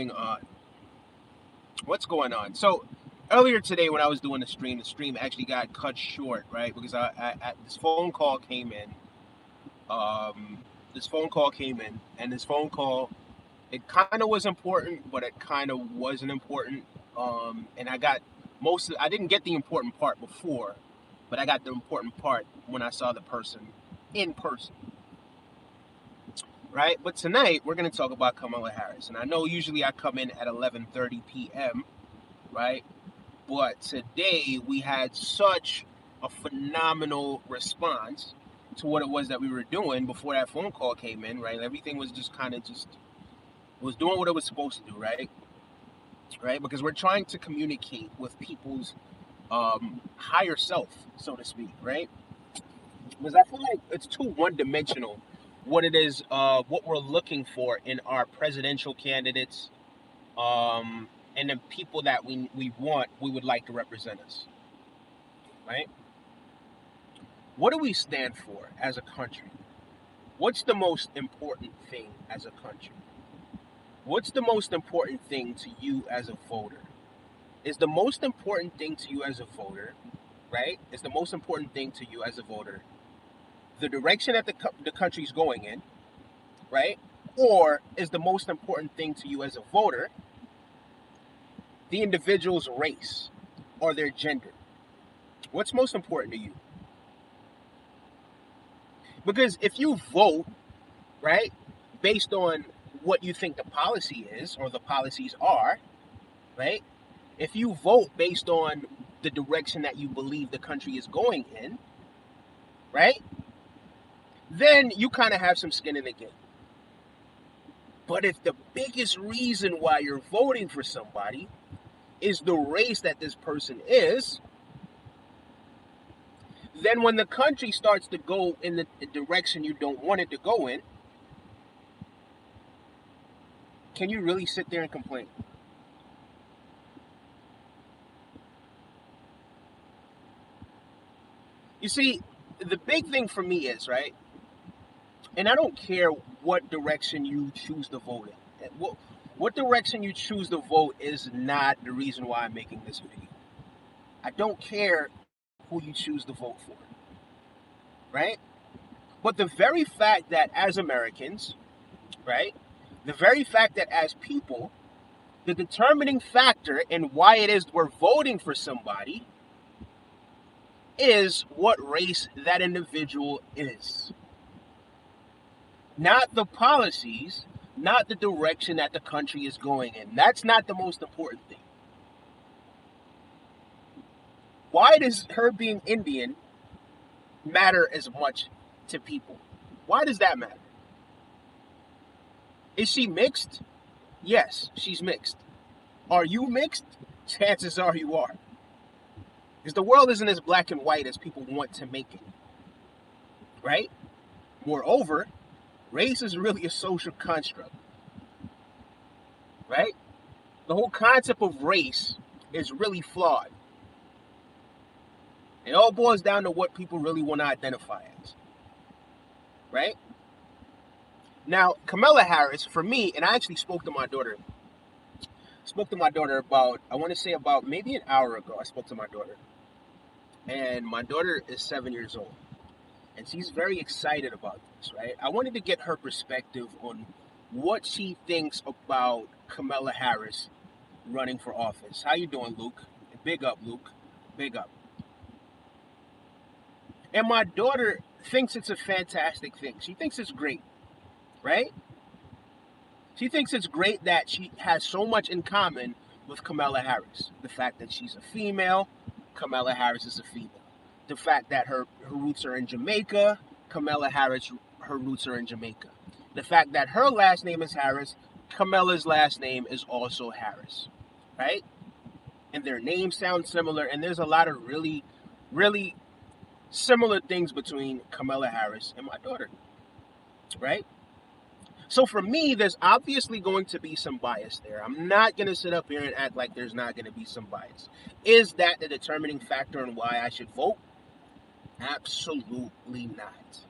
on? What's going on? So earlier today when I was doing the stream actually got cut short, right? Because this phone call came in. This phone call came in, and this phone call it kind of was important, but it kind of wasn't important. And I didn't get the important part before, but I got the important part when I saw the person in person, right? But tonight we're gonna talk about Kamala Harris, and I know usually I come in at 11:30 p.m., right? But today we had such a phenomenal response to what it was that we were doing before that phone call came in, right? Everything was just kind of just was doing what it was supposed to do, right? Right? Because we're trying to communicate with people's higher self, so to speak, right? Because I feel like it's too one-dimensional what it is, what we're looking for in our presidential candidates, and the people that we would like to represent us, right? What do we stand for as a country? What's the most important thing as a country? What's the most important thing to you as a voter? Is the most important thing to you as a voter, right? Is the most important thing to you as a voter the direction that the country's going in, right? Or is the most important thing to you as a voter the individual's race or their gender? What's most important to you? Because if you vote, right, based on what you think the policy is or the policies are, right? If you vote based on the direction that you believe the country is going in, right? Then you kind of have some skin in the game. But if the biggest reason why you're voting for somebody is the race that this person is, then when the country starts to go in the direction you don't want it to go in, can you really sit there and complain? You see, the big thing for me is, right, and I don't care what direction you choose to vote in. What direction you choose to vote is not the reason why I'm making this video. I don't care who you choose to vote for, right? But the very fact that as Americans, right, the very fact that as people, the determining factor in why it is we're voting for somebody is what race that individual is. Not the policies, not the direction that the country is going in. That's not the most important thing. Why does her being Indian matter as much to people? Why does that matter? Is she mixed? Yes, she's mixed. Are you mixed? Chances are you are. Because the world isn't as black and white as people want to make it. Right? Moreover, race is really a social construct. Right? The whole concept of race is really flawed. It all boils down to what people really want to identify as. Right? Now, Kamala Harris, for me, and I actually spoke to my daughter about, I want to say about maybe an hour ago. I spoke to my daughter. And my daughter is 7 years old. And she's very excited about this, right? I wanted to get her perspective on what she thinks about Kamala Harris running for office. How you doing, Luke? Big up, Luke. Big up. And my daughter thinks it's a fantastic thing. She thinks it's great, right? She thinks it's great that she has so much in common with Kamala Harris. The fact that she's a female, Kamala Harris is a female. The fact that her roots are in Jamaica, Kamala Harris, her roots are in Jamaica. The fact that her last name is Harris, Kamala's last name is also Harris, right? And their names sound similar, and there's a lot of really, really similar things between Kamala Harris and my daughter, right? So for me, there's obviously going to be some bias there. I'm not going to sit up here and act like there's not going to be some bias. Is that the determining factor in why I should vote? Absolutely not.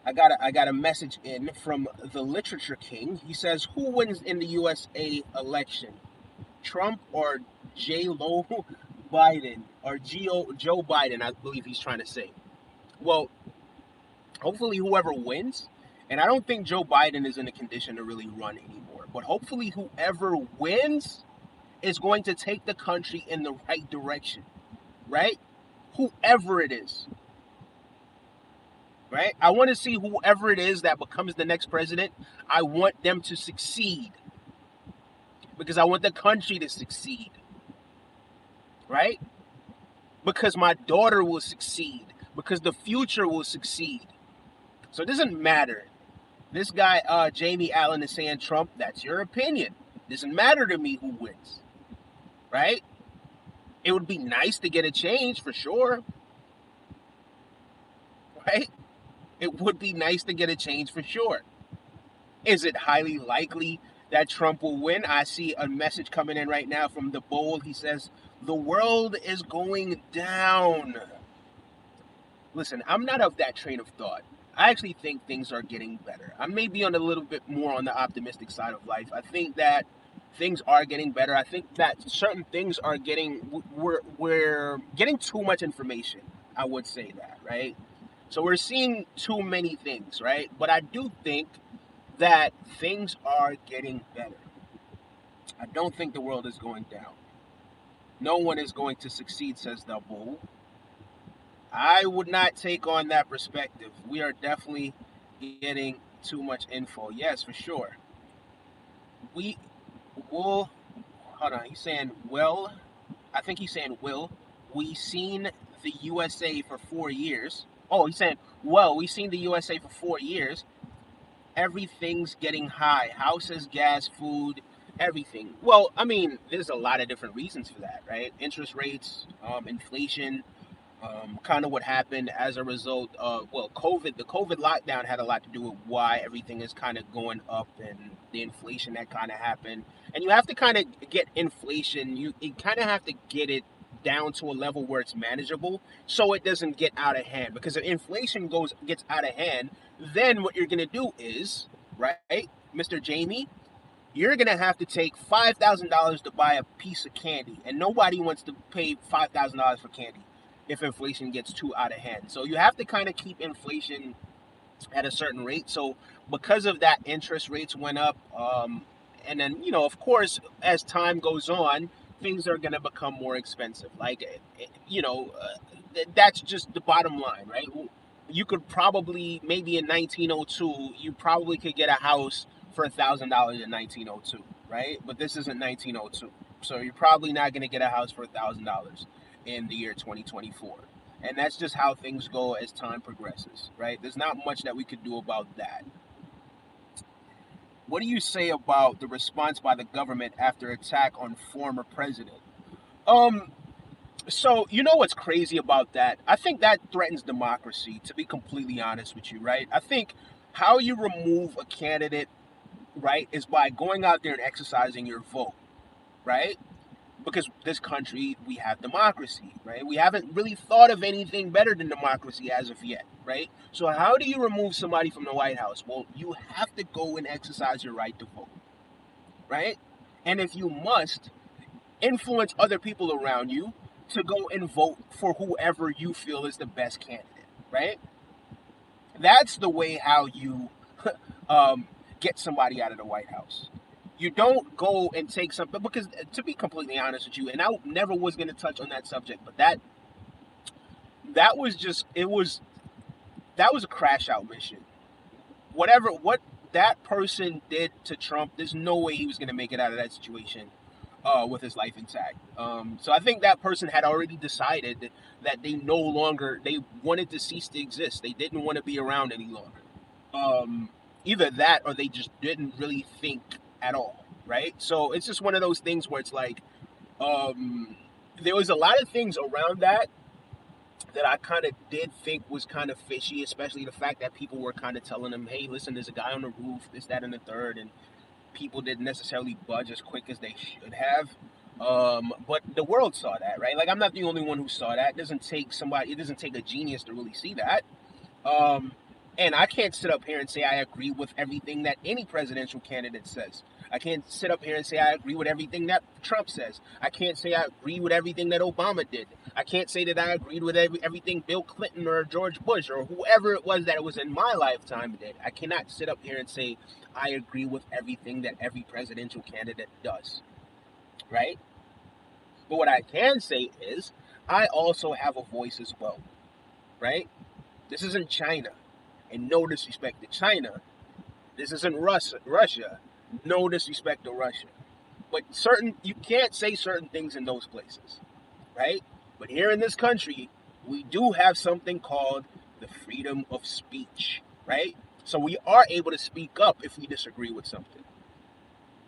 I got a message in from the Literature King. He says, "Who wins in the USA election? Trump or J Lo Biden or Joe Biden?" I believe he's trying to say. Well, hopefully whoever wins, and I don't think Joe Biden is in a condition to really run anymore. But hopefully whoever wins is going to take the country in the right direction, right? Whoever it is, right? I want to see whoever it is that becomes the next president. I want them to succeed because I want the country to succeed, right? Because my daughter will succeed, because the future will succeed. So it doesn't matter. This guy, Jamie Allen, is saying Trump. That's your opinion. It doesn't matter to me who wins, right? It would be nice to get a change for sure, right? It would be nice to get a change for sure. Is it highly likely that Trump will win? I see a message coming in right now from the Bold. He says, the world is going down. Listen, I'm not of that train of thought. I actually think things are getting better. I may be on a little bit more on the optimistic side of life. I think that things are getting better. I think that certain things are we're getting too much information. I would say that, right? So we're seeing too many things, right? But I do think that things are getting better. I don't think the world is going down. No one is going to succeed, says the bull. I would not take on that perspective. We are definitely getting too much info. Yes, for sure. We will. Hold on. He's saying, well, I think he's saying, will. We seen the USA for 4 years. Oh, he's saying, well, we seen the USA for 4 years. Everything's getting high. Houses, gas, food, everything. Well, I mean, there's a lot of different reasons for that, right? Interest rates, inflation, kind of what happened as a result of, well, COVID. The COVID lockdown had a lot to do with why everything is kind of going up and the inflation that kind of happened. And you have to kind of get inflation. You kind of have to get it down to a level where it's manageable so it doesn't get out of hand, because if inflation gets out of hand, then what you're going to do is, right, Mr. Jamie, you're going to have to take $5,000 to buy a piece of candy, and nobody wants to pay $5,000 for candy if inflation gets too out of hand. So you have to kind of keep inflation at a certain rate. So because of that, interest rates went up, and then, of course, as time goes on, things are going to become more expensive. Like, that's just the bottom line, right? You could probably, maybe in 1902, you probably could get a house for $1,000 in 1902, right? But this isn't 1902, so you're probably not going to get a house for $1,000 in the year 2024. And that's just how things go as time progresses, right? There's not much that we could do about that. What do you say about the response by the government after attack on former president? Um, so you know what's crazy about that? I think that threatens democracy, to be completely honest with you, right? I think how you remove a candidate, right, is by going out there and exercising your vote, right? Because this country, we have democracy, right? We haven't really thought of anything better than democracy as of yet, right? So how do you remove somebody from the White House? Well, you have to go and exercise your right to vote, right? And if you must, influence other people around you to go and vote for whoever you feel is the best candidate, right? That's the way how you get somebody out of the White House. You don't go and take something, because to be completely honest with you, and I never was going to touch on that subject, but that was just, that was a crash out mission. What that person did to Trump, there's no way he was going to make it out of that situation with his life intact. So I think that person had already decided that they wanted to cease to exist. They didn't want to be around any longer. Either that, or they just didn't really think at all, right? So it's just one of those things where it's like, there was a lot of things around that I kind of did think was kind of fishy, especially the fact that people were kind of telling him, hey, listen, there's a guy on the roof, this, that, and the third, and people didn't necessarily budge as quick as they should have. But the world saw that, right? Like, I'm not the only one who saw that. It doesn't take a genius to really see that. And I can't sit up here and say I agree with everything that any presidential candidate says. I can't sit up here and say I agree with everything that Trump says. I can't say I agree with everything that Obama did. I can't say that I agreed with everything Bill Clinton or George Bush or whoever it was that was in my lifetime did. I cannot sit up here and say I agree with everything that every presidential candidate does. Right? But what I can say is I also have a voice as well. Right? This isn't China. And no disrespect to China. This isn't Russia. No disrespect to Russia. But you can't say certain things in those places, right? But here in this country, we do have something called the freedom of speech, right? So we are able to speak up if we disagree with something,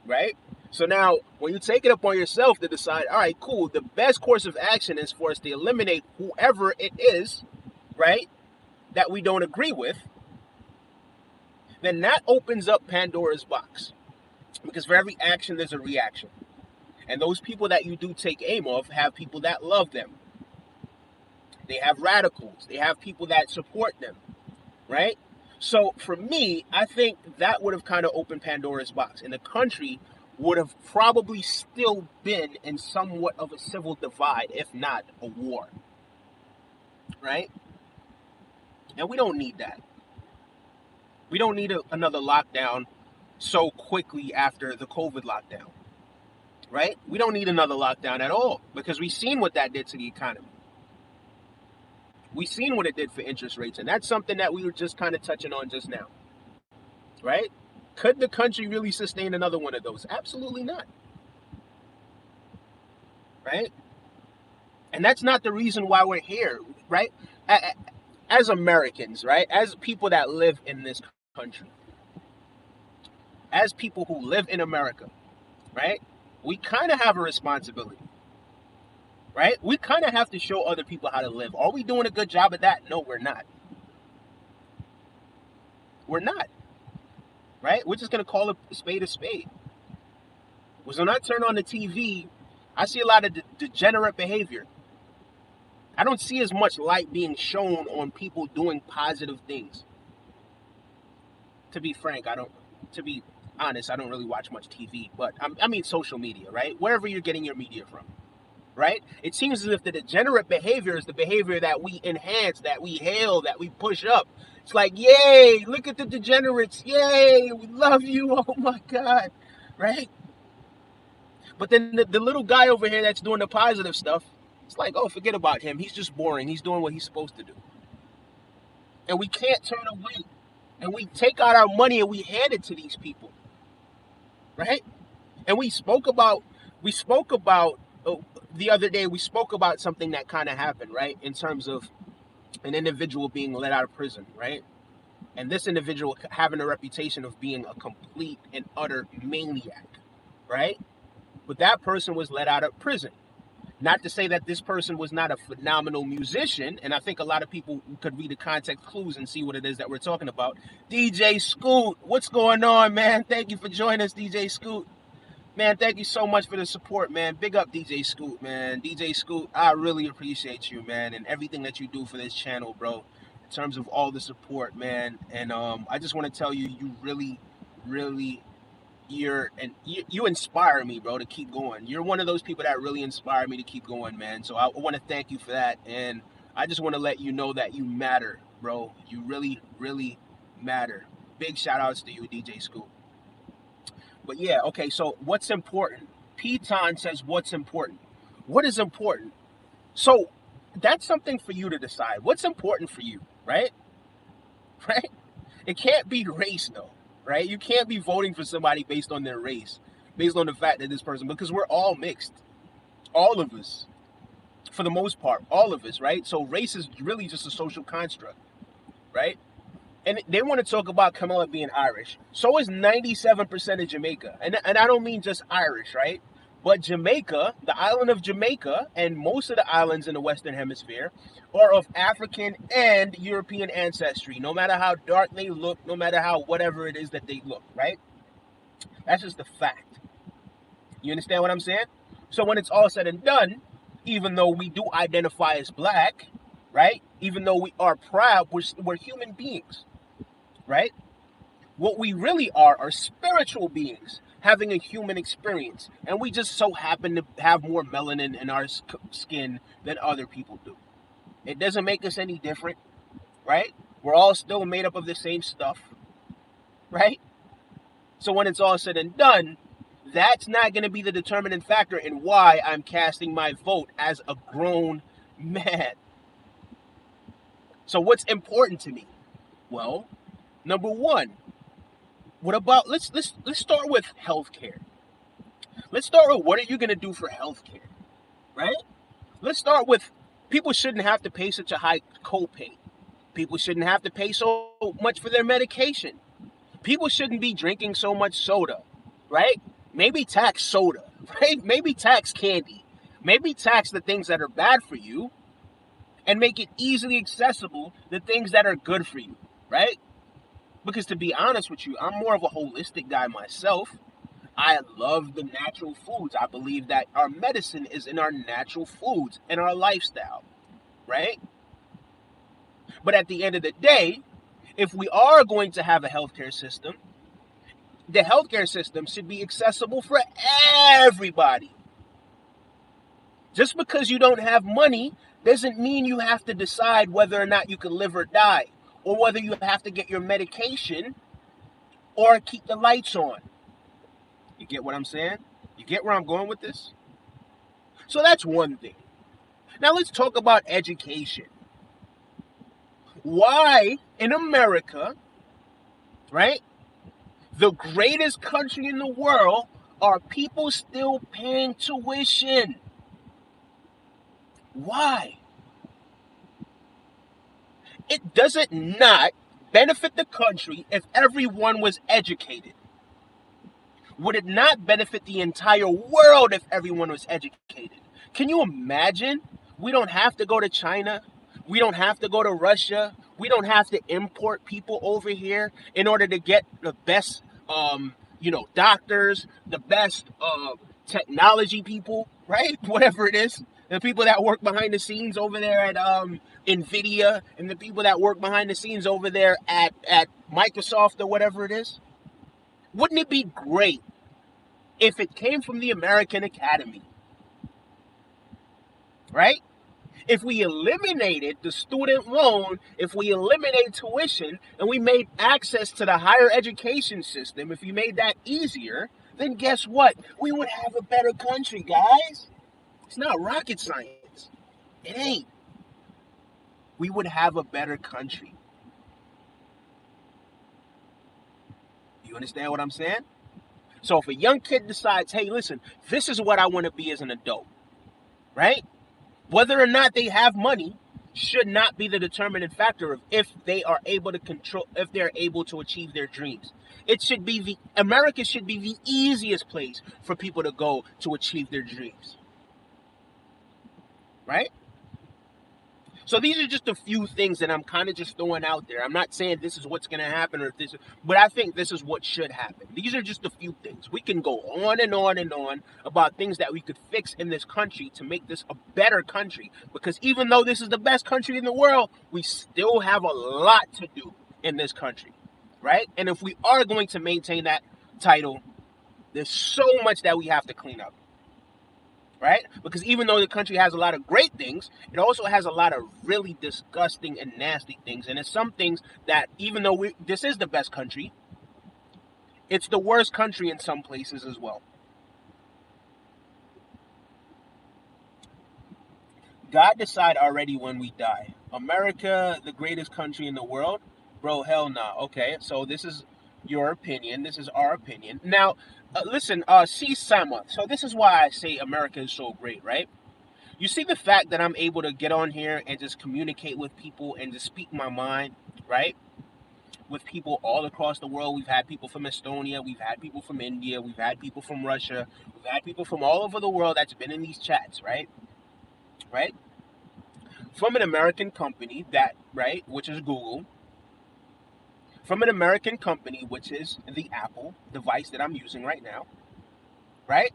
right? So now, when you take it upon yourself to decide, all right, cool, the best course of action is for us to eliminate whoever it is, right, that we don't agree with, then that opens up Pandora's box. Because for every action, there's a reaction. And those people that you do take aim of have people that love them. They have radicals. They have people that support them, right? So for me, I think that would have kind of opened Pandora's box. And the country would have probably still been in somewhat of a civil divide, if not a war, right? And we don't need that. We don't need another lockdown so quickly after the COVID lockdown, right? We don't need another lockdown at all because we've seen what that did to the economy. We've seen what it did for interest rates, and that's something that we were just kind of touching on just now, right? Could the country really sustain another one of those? Absolutely not, right? And that's not the reason why we're here, right? As Americans, right? As people that live in this country, as people who live in America, right? We kind of have a responsibility, right? We kind of have to show other people how to live. Are we doing a good job at that? No, we're not. We're not, right? We're just going to call a spade a spade. Because when I turn on the TV, I see a lot of degenerate behavior. I don't see as much light being shown on people doing positive things. To be frank, to be honest, I don't really watch much TV, but I mean social media, right? Wherever you're getting your media from, right? It seems as if the degenerate behavior is the behavior that we enhance, that we hail, that we push up. It's like, yay, look at the degenerates, yay, we love you, oh my God, right? But then the little guy over here that's doing the positive stuff, it's like, oh, forget about him. He's just boring. He's doing what he's supposed to do. And we can't turn away. And we take out our money and we hand it to these people. Right? And we spoke about the other day, we spoke about something that kind of happened, right? In terms of an individual being let out of prison, right? And this individual having a reputation of being a complete and utter maniac, right? But that person was let out of prison. Not to say that this person was not a phenomenal musician, and I think a lot of people could read the context clues and see what it is that we're talking about. DJ Scoot, what's going on, man? Thank you for joining us, DJ Scoot. Man, thank you so much for the support, man. Big up DJ Scoot, man. DJ Scoot, I really appreciate you, man, and everything that you do for this channel, bro, in terms of all the support, man. And I just want to tell you, you really, really... you inspire me, bro, to keep going. You're one of those people that really inspire me to keep going, man. So I want to thank you for that, and I just want to let you know that you matter, bro. You really, really matter. Big shout outs to you, DJ Scoop. But yeah, okay, so what's important? Piton says what's important. What is important? So that's something for you to decide. What's important for you, right? Right? It can't be race, though. Right? You can't be voting for somebody based on their race, based on the fact that this person, because we're all mixed. All of us. For the most part, all of us, right? So race is really just a social construct, right? And they want to talk about Kamala being Irish. So is 97% of Jamaica. And I don't mean just Irish, right? But Jamaica, the island of Jamaica, and most of the islands in the Western Hemisphere are of African and European ancestry, no matter how dark they look, no matter how whatever it is that they look, right? That's just a fact. You understand what I'm saying? So when it's all said and done, even though we do identify as black, right? Even though we are proud, we're human beings. right? What we really are spiritual beings having a human experience, and we just so happen to have more melanin in our skin than other people do. It doesn't make us any different, right? We're all still made up of the same stuff, right? So when it's all said and done, that's not going to be the determining factor in why I'm casting my vote as a grown man. So what's important to me? Well, number one, what about let's start with healthcare. Let's start with what are you going to do for healthcare, right? Let's start with people shouldn't have to pay such a high copay. People shouldn't have to pay so much for their medication. People shouldn't be drinking so much soda, right? Maybe tax soda, right? Maybe tax candy. Maybe tax the things that are bad for you and make it easily accessible the things that are good for you, right? Because to be honest with you, I'm more of a holistic guy myself. I love the natural foods. I believe that our medicine is in our natural foods and our lifestyle, right? But at the end of the day, if we are going to have a healthcare system, the healthcare system should be accessible for everybody. Just because you don't have money doesn't mean you have to decide whether or not you can live or die, or whether you have to get your medication or keep the lights on. You get what I'm saying? You get where I'm going with this? So that's one thing. Now let's talk about education. Why in America, right, the greatest country in the world, are people still paying tuition? Why? It doesn't not benefit the country if everyone was educated. Would it not benefit the entire world if everyone was educated? Can you imagine? We don't have to go to China. We don't have to go to Russia. We don't have to import people over here in order to get the best, doctors, the best technology people, right? Whatever it is. The people that work behind the scenes over there at NVIDIA, and the people that work behind the scenes over there at Microsoft, or whatever it is. Wouldn't it be great if it came from the American Academy, right? If we eliminated the student loan, if we eliminated tuition, and we made access to the higher education system, if we made that easier, then guess what? We would have a better country, guys. It's not rocket science. It ain't. We would have a better country. You understand what I'm saying? So if a young kid decides, hey, listen, this is what I want to be as an adult, right? Whether or not they have money should not be the determining factor of if they are able to if they're able to achieve their dreams. It should be America should be the easiest place for people to go to achieve their dreams, right? So these are just a few things that I'm kind of just throwing out there. I'm not saying this is what's going to happen or this, but I think this is what should happen. These are just a few things. We can go on and on and on about things that we could fix in this country to make this a better country. Because even though this is the best country in the world, we still have a lot to do in this country, right? And if we are going to maintain that title, there's so much that we have to clean up. Right? Because even though the country has a lot of great things, it also has a lot of really disgusting and nasty things. And it's some things that, even though this is the best country, it's the worst country in some places as well. God decide already when we die. America, the greatest country in the world? Bro, hell nah. Okay, so this is your opinion. This is our opinion. Now, listen, see Sama. So this is why I say America is so great, right? You see the fact that I'm able to get on here and just communicate with people and just speak my mind, right? With people all across the world. We've had people from Estonia. We've had people from India. We've had people from Russia. We've had people from all over the world that's been in these chats, right? Right? From an American company right, which is Google. From an American company, which is the Apple device that I'm using right now, right?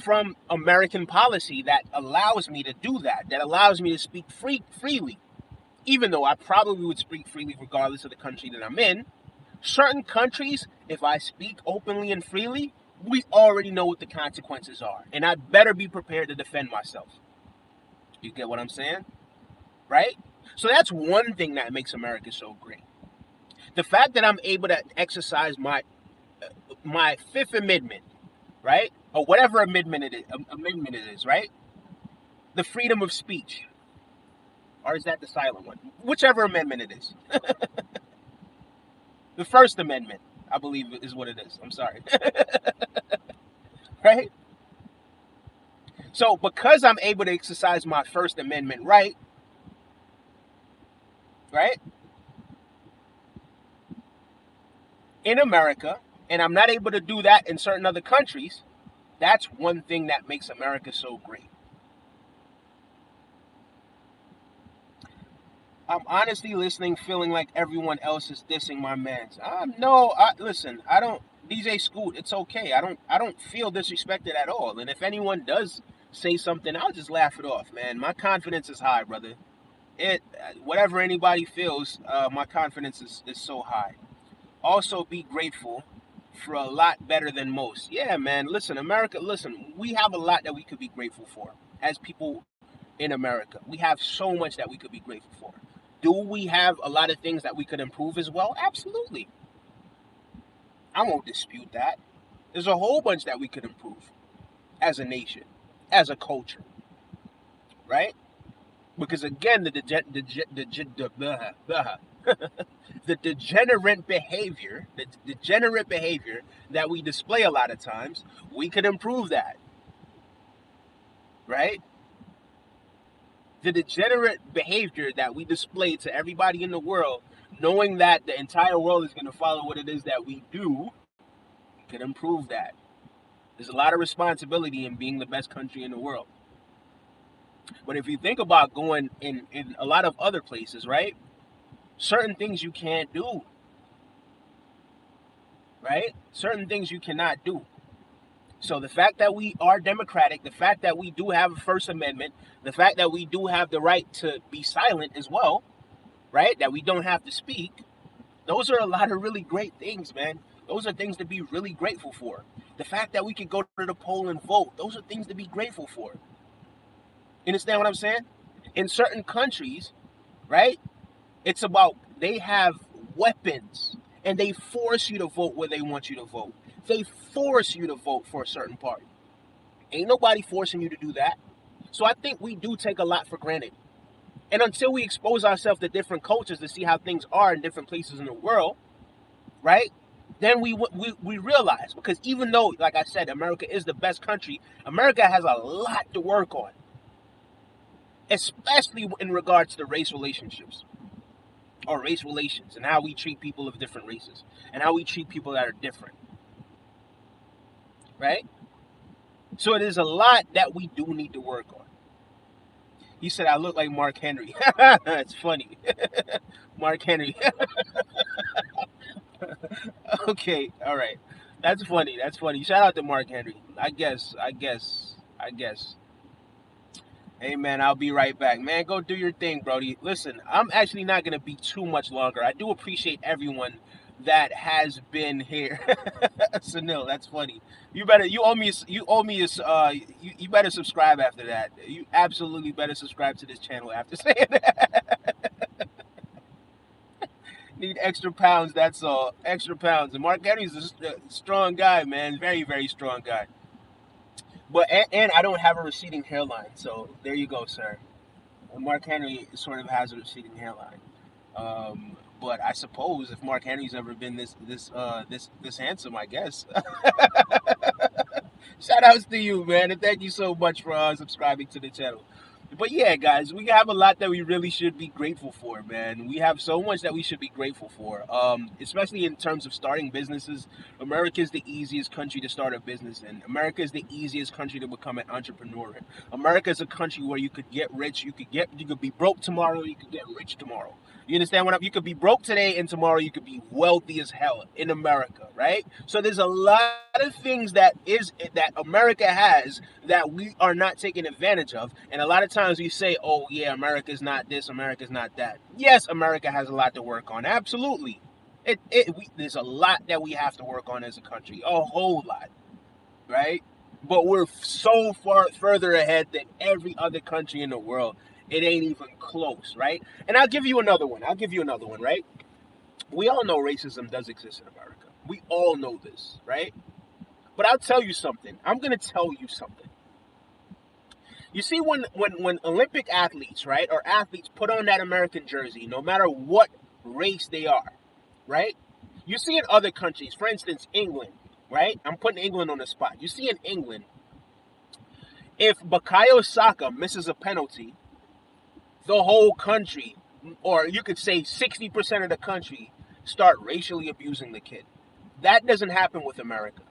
From American policy that allows me to do that allows me to speak freely, even though I probably would speak freely regardless of the country that I'm in, certain countries, if I speak openly and freely, we already know what the consequences are. And I better be prepared to defend myself. You get what I'm saying? Right? So that's one thing that makes America so great. The fact that I'm able to exercise my Fifth Amendment, right? Or whatever amendment it is, right? The freedom of speech. Or is that the silent one? Whichever amendment it is. The First Amendment, I believe, is what it is. I'm sorry. Right? So because I'm able to exercise my First Amendment right, in America, and I'm not able to do that in certain other countries, that's one thing that makes America so great. I'm honestly listening, feeling like everyone else is dissing my mans. No, listen. I don't. DJ Scoot, it's okay. I don't feel disrespected at all. And if anyone does say something, I'll just laugh it off, man. My confidence is high, brother. Whatever anybody feels, my confidence is so high. Also, be grateful for a lot better than most. Yeah, man. Listen, America. Listen, we have a lot that we could be grateful for as people in America. We have so much that we could be grateful for. Do we have a lot of things that we could improve as well? Absolutely. I won't dispute that. There's a whole bunch that we could improve as a nation, as a culture, right? Because again, the degenerate behavior that we display a lot of times, we could improve that, right? The degenerate behavior that we display to everybody in the world, knowing that the entire world is going to follow what it is that we do, we can improve that. There's a lot of responsibility in being the best country in the world. But if you think about going in a lot of other places, right? Certain things you can't do, right? Certain things you cannot do. So the fact that we are democratic, the fact that we do have a First Amendment, the fact that we do have the right to be silent as well, right? That we don't have to speak. Those are a lot of really great things, man. Those are things to be really grateful for. The fact that we can go to the poll and vote, those are things to be grateful for. You understand what I'm saying? In certain countries, right? It's about they have weapons and they force you to vote where they want you to vote. They force you to vote for a certain party. Ain't nobody forcing you to do that. So I think we do take a lot for granted. And until we expose ourselves to different cultures to see how things are in different places in the world, right? Then we realize, because even though, like I said, America is the best country, America has a lot to work on, especially in regards to race relationships or race relations and how we treat people of different races and how we treat people that are different, right? So it is a lot that we do need to work on. He said I look like Mark Henry. It's funny. Mark Henry. Okay, all right. That's funny. That's funny. Shout out to Mark Henry. I guess. Hey man, I'll be right back. Man, go do your thing, Brody. Listen, I'm actually not gonna be too much longer. I do appreciate everyone that has been here. Sunil, that's funny. You better subscribe after that. You absolutely better subscribe to this channel after saying that. Need extra pounds, that's all. Extra pounds. And Mark Henry's a strong guy, man. Very, very strong guy. But and I don't have a receding hairline, so there you go, sir. Mark Henry sort of has a receding hairline. But I suppose if Mark Henry's ever been this handsome, I guess. Shout outs to you, man, and thank you so much for subscribing to the channel. But yeah, guys, we have a lot that we really should be grateful for, man. We have so much that we should be grateful for, especially in terms of starting businesses. America is the easiest country to start a business in. America is the easiest country to become an entrepreneur in. America is a country where you could get rich, you could be broke tomorrow, you could get rich tomorrow. You understand what you could be broke today and tomorrow you could be wealthy as hell in America, right? So there's a lot of things that America has that we are not taking advantage of. And a lot of times we say, "Oh yeah, America's not this, America's not that." Yes, America has a lot to work on. Absolutely. There's a lot that we have to work on as a country. A whole lot, right? But we're so far further ahead than every other country in the world. It ain't even close, right? And I'll give you another one. Right? We all know racism does exist in America. We all know this, right? But I'll tell you something. I'm going to tell you something. You see, when Olympic athletes, right, or athletes put on that American jersey, no matter what race they are, right? You see in other countries, for instance, England, right? I'm putting England on the spot. You see in England, if Bukayo Saka misses a penalty, the whole country, or you could say 60% of the country, start racially abusing the kid. That doesn't happen with America.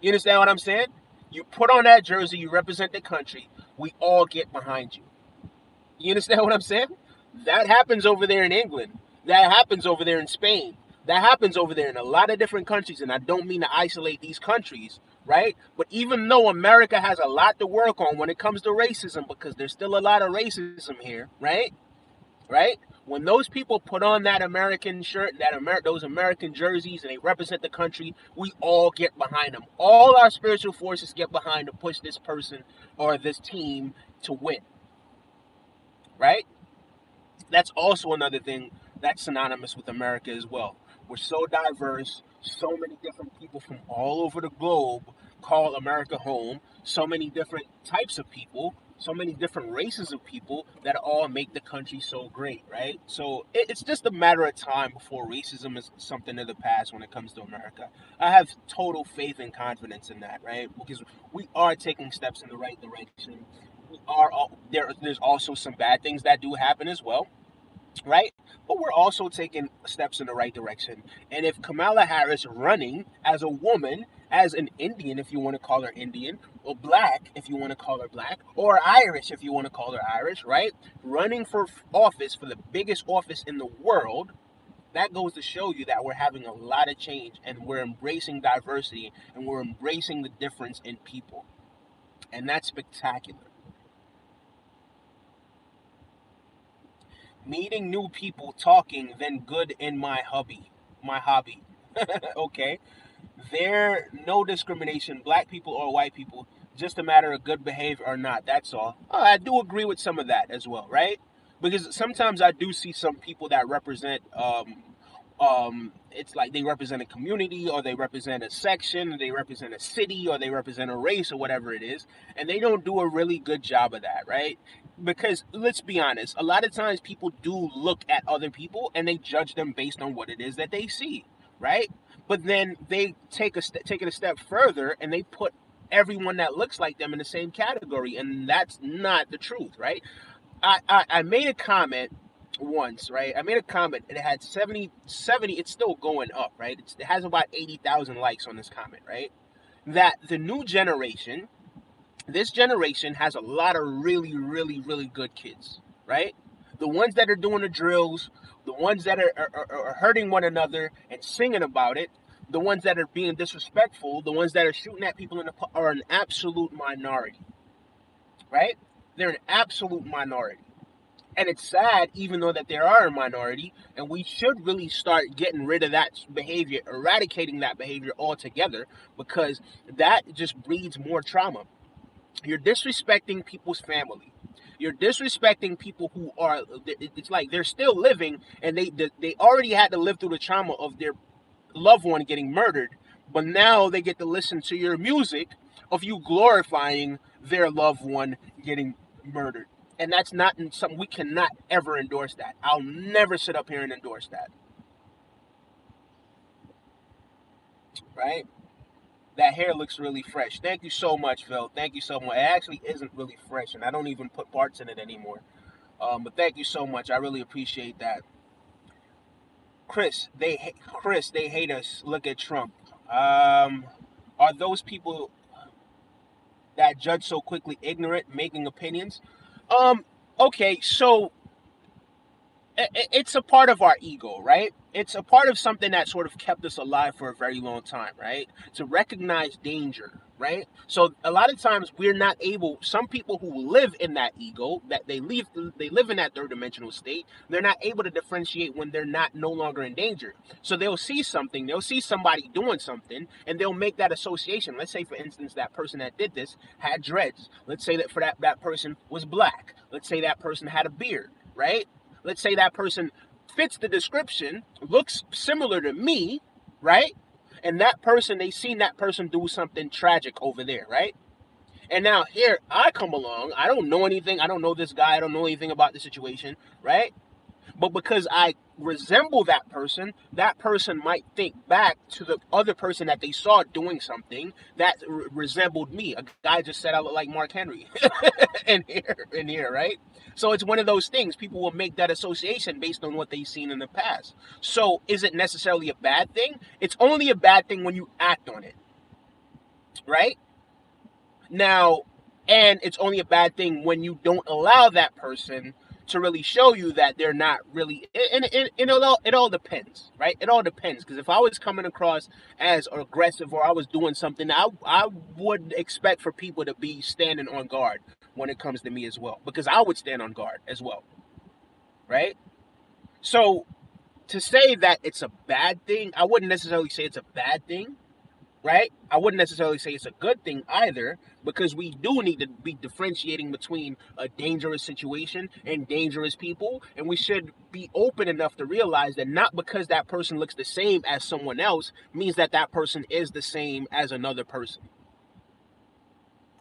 You understand what I'm saying? You put on that jersey, you represent the country, we all get behind you. You understand what I'm saying? That happens over there in England. That happens over there in Spain. That happens over there in a lot of different countries, and I don't mean to isolate these countries, right? But even though America has a lot to work on when it comes to racism, because there's still a lot of racism here, right? Right? When those people put on that American shirt, those American jerseys, and they represent the country, we all get behind them. All our spiritual forces get behind to push this person or this team to win, right? That's also another thing that's synonymous with America as well. We're so diverse, so many different people from all over the globe call America home, so many different types of people, so many different races of people that all make the country so great, right? So it's just a matter of time before racism is something of the past when it comes to America. I have total faith and confidence in that, right? Because we are taking steps in the right direction. We are there's also some bad things that do happen as well, right? But we're also taking steps in the right direction. And if Kamala Harris running as a woman, as an Indian, if you want to call her Indian, or black, if you want to call her black, or Irish, if you want to call her Irish, right? Running for office, for the biggest office in the world, that goes to show you that we're having a lot of change and we're embracing diversity and we're embracing the difference in people. And that's spectacular. Meeting new people, talking, then good in my hobby. Okay. There, no discrimination, black people or white people, just a matter of good behavior or not. That's all. I do agree with some of that as well, right? Because sometimes I do see some people that represent it's like they represent a community or they represent a section, or they represent a city or they represent a race or whatever it is, and they don't do a really good job of that, right? Because let's be honest, a lot of times people do look at other people and they judge them based on what it is that they see, right? But then they take it a step further and they put everyone that looks like them in the same category, and that's not the truth, right? I made a comment once, right? I made a comment and it had 70. It's still going up, right? It has about 80,000 likes on this comment, right? That the new generation, this generation has a lot of really, really, really good kids, right? The ones that are doing the drills, the ones that are hurting one another and singing about it, the ones that are being disrespectful, the ones that are shooting at people are an absolute minority, right? They're an absolute minority. And it's sad, even though that there are a minority, and we should really start getting rid of that behavior, eradicating that behavior altogether, because that just breeds more trauma. You're disrespecting people's family. You're disrespecting people who are. It's like they're still living, and they already had to live through the trauma of their loved one getting murdered, but now they get to listen to your music of you glorifying their loved one getting murdered. And that's not something we cannot ever endorse that. I'll never sit up here and endorse that. Right? That hair looks really fresh. Thank you so much, Phil. Thank you so much. It actually isn't really fresh, and I don't even put parts in it anymore. But thank you so much. I really appreciate that. Chris, they hate us. Look at Trump. Are those people that judge so quickly ignorant, making opinions? Um, okay, so it's a part of our ego, right? It's a part of something that sort of kept us alive for a very long time, right? To recognize danger, right? So a lot of times we're not able. Some people who live in that ego, that they live in that third dimensional state, they're not able to differentiate when they're not no longer in danger. So they'll see something, they'll see somebody doing something, and they'll make that association. Let's say, for instance, that person that did this had dreads. Let's say that for that person was black. Let's say that person had a beard, right? Let's say that person fits the description, looks similar to me, right? And that person, they seen that person do something tragic over there, right? And now here I come along. I don't know anything. I don't know this guy. I don't know anything about the situation, right? But because I resemble that person might think back to the other person that they saw doing something that resembled me. A guy just said I look like Mark Henry in here, right? So it's one of those things. People will make that association based on what they've seen in the past. So is it necessarily a bad thing? It's only a bad thing when you act on it, right? Now, and it's only a bad thing when you don't allow that person to really show you that they're not really, and it all depends, right? It all depends, because if I was coming across as aggressive or I was doing something, I would expect for people to be standing on guard when it comes to me as well, because I would stand on guard as well, right? So to say that it's a bad thing, I wouldn't necessarily say it's a bad thing, right? I wouldn't necessarily say it's a good thing either, because we do need to be differentiating between a dangerous situation and dangerous people, and we should be open enough to realize that not because that person looks the same as someone else means that that person is the same as another person.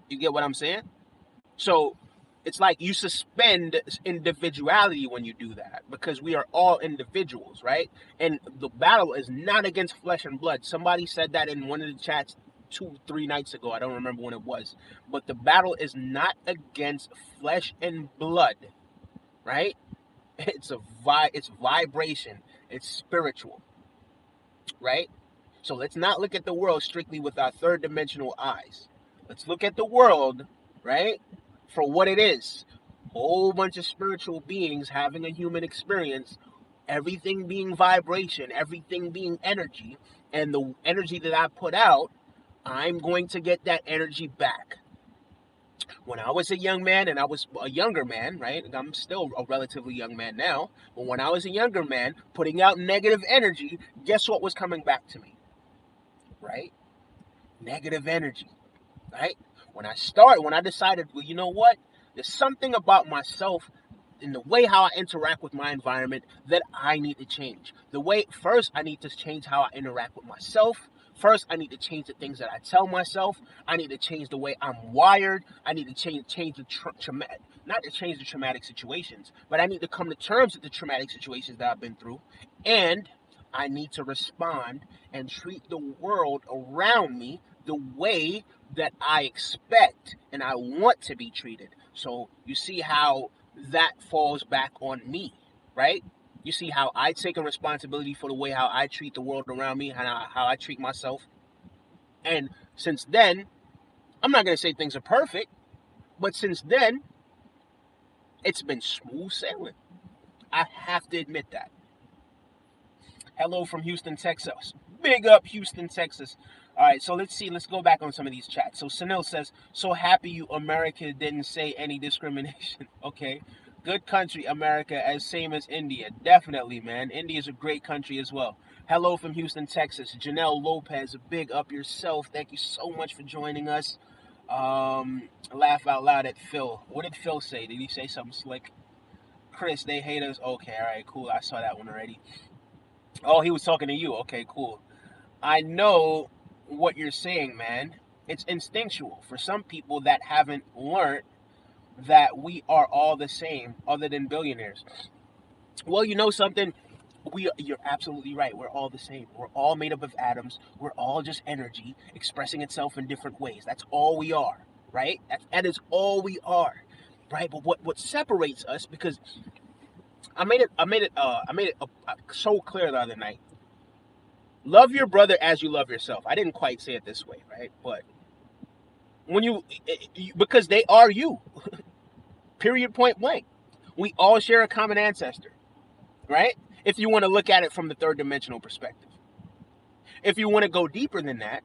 You get what I'm saying? So it's like you suspend individuality when you do that, because we are all individuals, right? And the battle is not against flesh and blood. Somebody said that in one of the chats 2 3 nights ago. I don't remember when it was, but the battle is not against flesh and blood, right? It's vibration. It's spiritual, right? So let's not look at the world strictly with our third dimensional eyes. Let's look at the world, right, for what it is. A whole bunch of spiritual beings having a human experience, everything being vibration, everything being energy, and the energy that I put out, I'm going to get that energy back. When I was a young man, and I was a younger man, right? I'm still a relatively young man now, but when I was a younger man, putting out negative energy, guess what was coming back to me, right? Negative energy, right? When I decided, well, you know what? There's something about myself in the way how I interact with my environment that I need to change. First, I need to change how I interact with myself. First, I need to change the things that I tell myself. I need to change the way I'm wired. I need to change the traumatic, not to change the traumatic situations, but I need to come to terms with the traumatic situations that I've been through. And I need to respond and treat the world around me the way that I expect and I want to be treated. So you see how that falls back on me, right? You see how I take a responsibility for the way how I treat the world around me and how I treat myself. And since then, I'm not going to say things are perfect, but since then, it's been smooth sailing. I have to admit that. Hello from Houston, Texas. Big up Houston, Texas. All right, so let's see. Let's go back on some of these chats. So Sunil says, so happy you America didn't say any discrimination. Okay. Good country, America, as same as India. Definitely, man. India is a great country as well. Hello from Houston, Texas. Janelle Lopez, big up yourself. Thank you so much for joining us. Laugh out loud at Phil. What did Phil say? Did he say something slick? Chris, they hate us. Okay, all right, cool. I saw that one already. Oh, he was talking to you. Okay, cool. I know what you're saying, man. It's instinctual for some people that haven't learned that we are all the same other than billionaires. Well, you know something? You're absolutely right. We're all the same. We're all made up of atoms. We're all just energy expressing itself in different ways. That's all we are, right? That is all we are, right? But what separates us, because I made it so clear the other night. Love your brother as you love yourself. I didn't quite say it this way, right? But when because they are you, period, point blank. We all share a common ancestor, right? If you want to look at it from the third dimensional perspective. If you want to go deeper than that,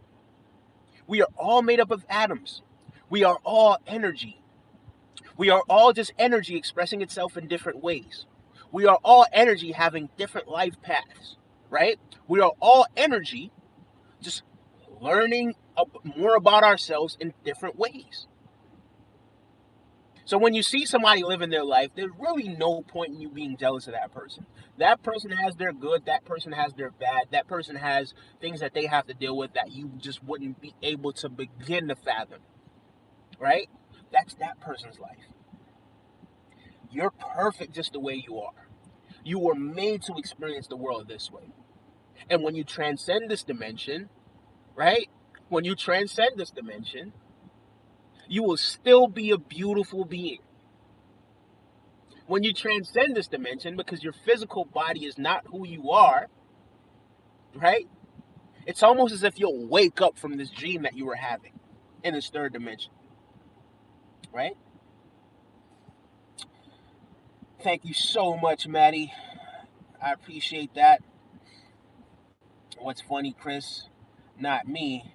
we are all made up of atoms. We are all energy. We are all just energy expressing itself in different ways. We are all energy having different life paths, right? We are all energy just learning more about ourselves in different ways. So when you see somebody living their life, there's really no point in you being jealous of that person. That person has their good, that person has their bad, that person has things that they have to deal with that you just wouldn't be able to begin to fathom, right? That's that person's life. You're perfect just the way you are. You were made to experience the world this way. And when you transcend this dimension, right? When you transcend this dimension, you will still be a beautiful being. When you transcend this dimension, because your physical body is not who you are, right? It's almost as if you'll wake up from this dream that you were having in this third dimension, right? Thank you so much, Maddie. I appreciate that. What's funny, Chris? Not me,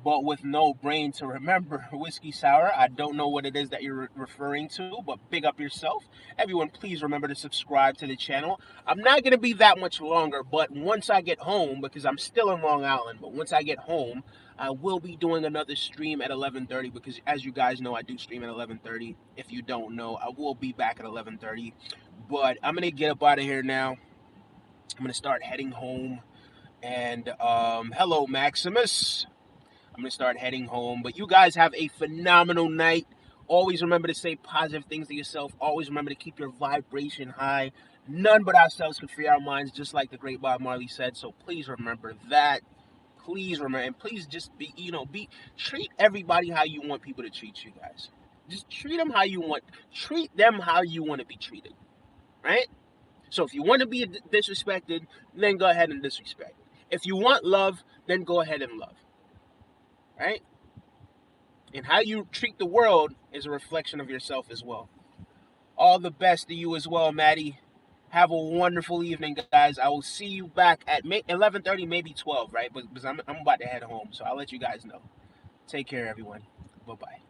but with no brain to remember. Whiskey Sour, I don't know what it is that you're referring to, but big up yourself. Everyone, please remember to subscribe to the channel. I'm not going to be that much longer, but once I get home, because I'm still in Long Island, but once I get home, I will be doing another stream at 11:30, because as you guys know, I do stream at 11:30. If you don't know, I will be back at 11:30, but I'm going to get up out of here now. I'm going to start heading home. And hello, Maximus. I'm going to start heading home. But you guys have a phenomenal night. Always remember to say positive things to yourself. Always remember to keep your vibration high. None but ourselves can free our minds, just like the great Bob Marley said. So please remember that. Please remember, and please just treat everybody how you want people to treat you guys. Just treat them how you want to be treated, right? So if you want to be disrespected, then go ahead and disrespect. If you want love, then go ahead and love, right? And how you treat the world is a reflection of yourself as well. All the best to you as well, Maddie. Have a wonderful evening, guys. I will see you back at 11:30, maybe 12, right? Because I'm about to head home, so I'll let you guys know. Take care, everyone. Bye-bye.